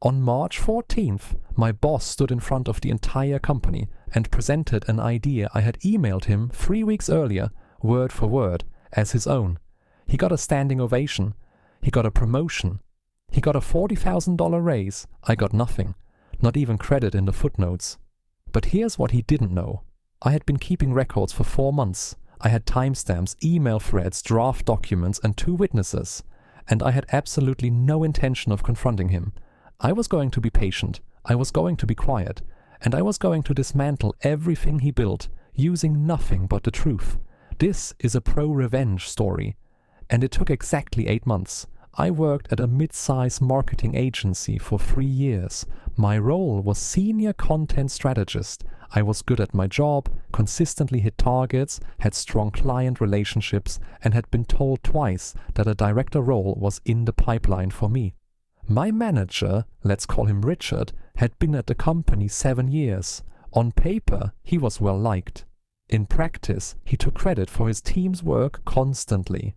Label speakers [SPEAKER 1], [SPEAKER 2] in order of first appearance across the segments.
[SPEAKER 1] On March 14th, my boss stood in front of the entire company and presented an idea I had emailed him 3 weeks earlier, word for word, as his own. He got a standing ovation. He got a promotion. He got a $40,000 raise. I got nothing, not even credit in the footnotes. But here's what he didn't know. I had been keeping records for 4 months. I had timestamps, email threads, draft documents, and 2 witnesses. And I had absolutely no intention of confronting him. I was going to be patient. I was going to be quiet. And I was going to dismantle everything he built, using nothing but the truth. This is a ProRevenge story. And it took exactly 8 months. I worked at a mid-size marketing agency for 3 years. My role was senior content strategist. I was good at my job, consistently hit targets, had strong client relationships, and had been told twice that a director role was in the pipeline for me. My manager, let's call him Richard, had been at the company 7 years. On paper, he was well liked. In practice, he took credit for his team's work constantly.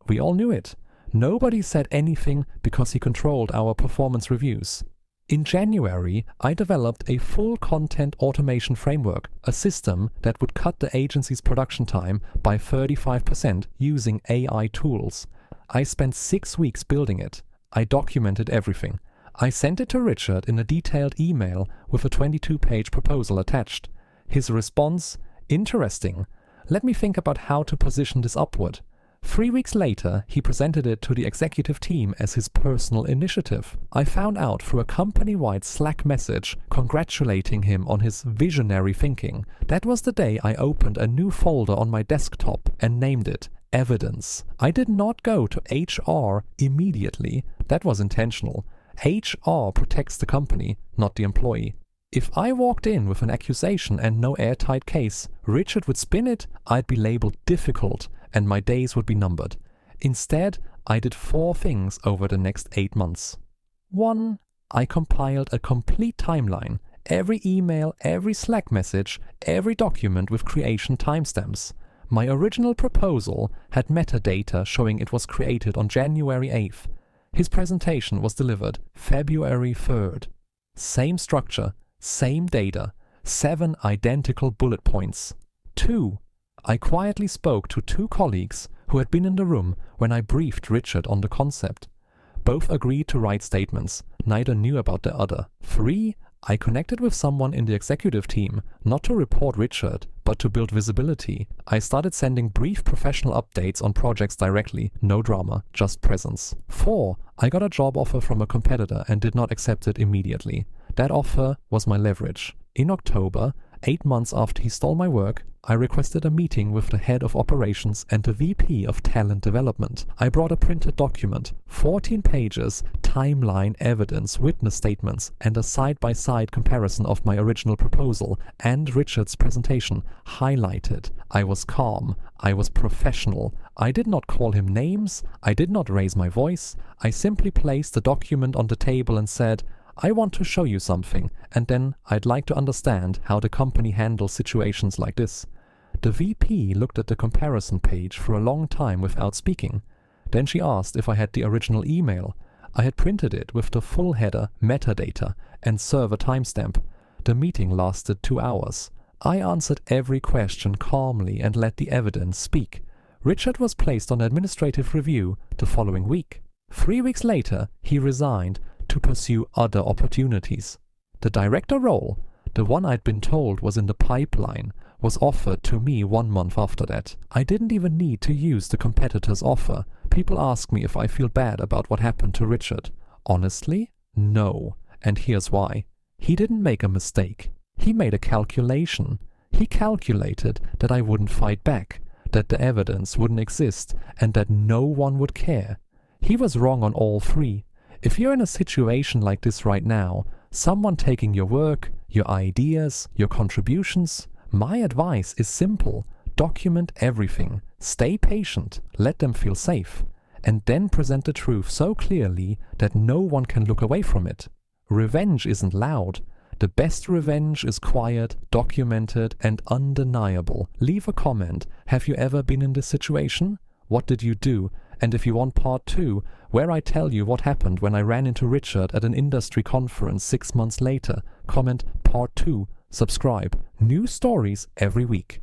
[SPEAKER 1] We all knew it. Nobody said anything because he controlled our performance reviews. In January, I developed a full content automation framework, a system that would cut the agency's production time by 35% using AI tools. I spent 6 weeks building it. I documented everything. I sent it to Richard in a detailed email with a 22-page proposal attached. His response? Interesting. Let me think about how to position this upward. 3 weeks later, he presented it to the executive team as his personal initiative. I found out through a company-wide Slack message congratulating him on his visionary thinking. That was the day I opened a new folder on my desktop and named it Evidence. I did not go to HR immediately. That was intentional. HR protects the company, not the employee. If I walked in with an accusation and no airtight case, Richard would spin it, I'd be labeled difficult, and my days would be numbered. Instead, I did 4 things over the next 8 months. 1. I compiled a complete timeline. Every email, every Slack message, every document with creation timestamps. My original proposal had metadata showing it was created on January 8th. His presentation was delivered February 3rd. Same structure, same data, 7 identical bullet points. 2. I quietly spoke to 2 colleagues who had been in the room when I briefed Richard on the concept. Both agreed to write statements. Neither knew about the other. 3. I connected with someone in the executive team, not to report Richard, but to build visibility. I started sending brief professional updates on projects directly, no drama, just presence. 4. I got a job offer from a competitor and did not accept it immediately. That offer was my leverage. In October, 8 months after he stole my work, I requested a meeting with the head of operations and the VP of talent development. I brought a printed document, 14 pages, timeline, evidence, witness statements, and a side-by-side comparison of my original proposal and Richard's presentation, highlighted. I was calm. I was professional. I did not call him names. I did not raise my voice. I simply placed the document on the table and said, I want to show you something, and then I'd like to understand how the company handles situations like this. The VP looked at the comparison page for a long time without speaking. Then she asked if I had the original email. I had printed it with the full header, metadata, and server timestamp. The meeting lasted 2 hours. I answered every question calmly and let the evidence speak. Richard was placed on administrative review the following week. 3 weeks later, he resigned to pursue other opportunities. The director role, the one I'd been told was in the pipeline, was offered to me 1 month after that. I didn't even need to use the competitor's offer. People ask me if I feel bad about what happened to Richard. Honestly, no. And here's why. He didn't make a mistake. He made a calculation. He calculated that I wouldn't fight back, that the evidence wouldn't exist, and that no one would care. He was wrong on all 3. If you're in a situation like this right now, someone taking your work, your ideas, your contributions, my advice is simple. Document everything. Stay patient. Let them feel safe. And then present the truth so clearly that no one can look away from it. Revenge isn't loud. The best revenge is quiet, documented, and undeniable. Leave a comment. Have you ever been in this situation? What did you do? And if you want part 2, where I tell you what happened when I ran into Richard at an industry conference 6 months later. Comment Part 2, subscribe. New stories every week.